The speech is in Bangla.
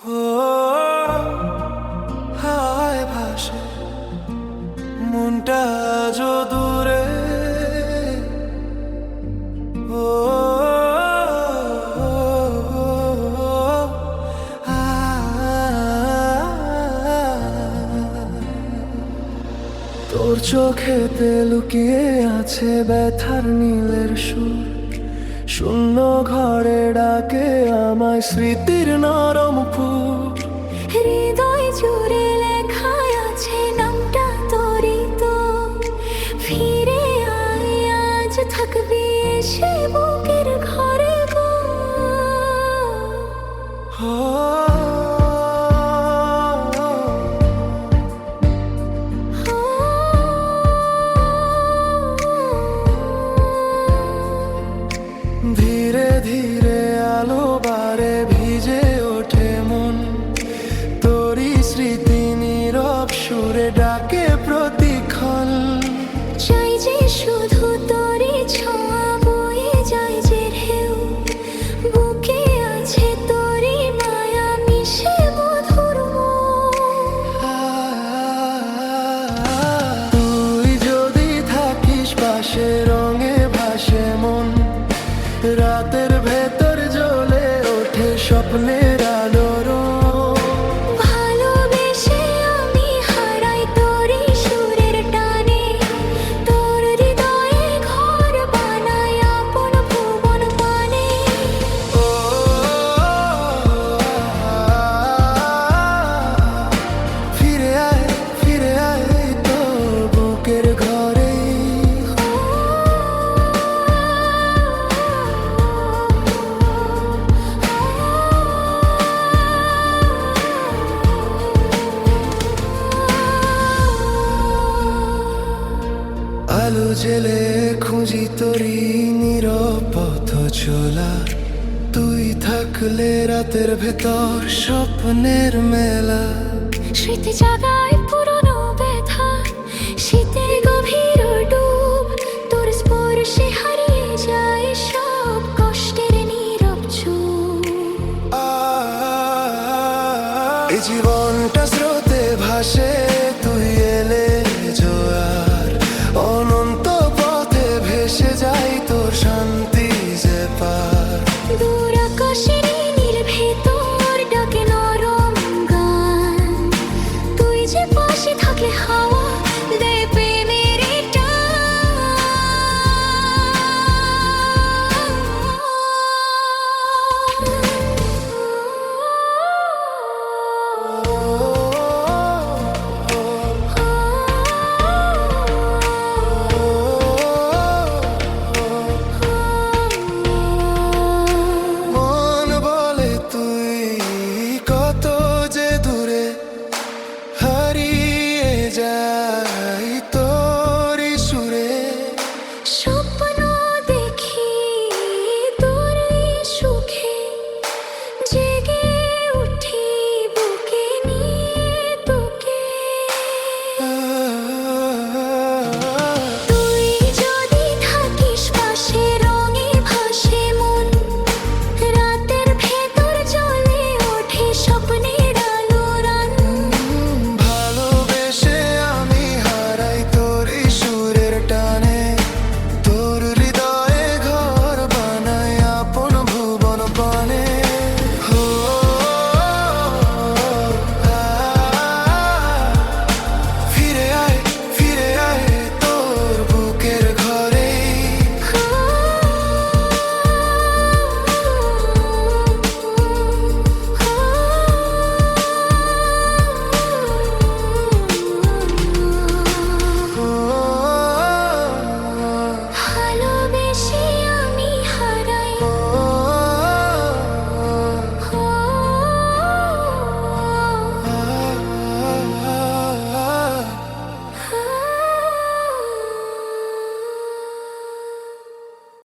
ও হায় ভাসে মনটা আজও দূরে। ও আ, তোর চোখেতে লুকিয়ে আছে ব্যথার নীলের সুর। শূন্য ঘরে ডাকে আমায় স্মৃতির নরম ফুল। হৃদয় জুড়ে লেখা আছে নামটা তোরই তো। ফিরে আয়, আজ থাকবি এসে বুকের ঘরে গো। ও ধীরে ধীরে আলো বারে ভিজে ওঠে মন। তোরই স্মৃতি নীরব সুরে ডাকে প্রতিক্ষণ। চাই যে শুধু তোরই ছোঁয়া, বয়ে যায় যে ঢেউ। বুকে আছে তোরই মায়া মিশে মধুর মন। তুই যদি থাকিস পাশে রঙে ভাসে মন। রাতের ভেতর জ্বলে ওঠে স্বপ্নের আলোর। ভালোবেসে আমি হারাই তোরই সুরের টানে। তোর হৃদয়ে ঘর বানাই আপন ভুবন মানে। ও ফিরে আয় তোর বুকের ঘরে। আলো জেলে খুঁজি তোরই নীরব পথ চলা। তুই থাকলে রাতের ভেতর স্বপ্নের মেলা। স্মৃতি জাগায় পুরনো ব্যথা, শীতে গভীর ডুব। তোর স্পর্শে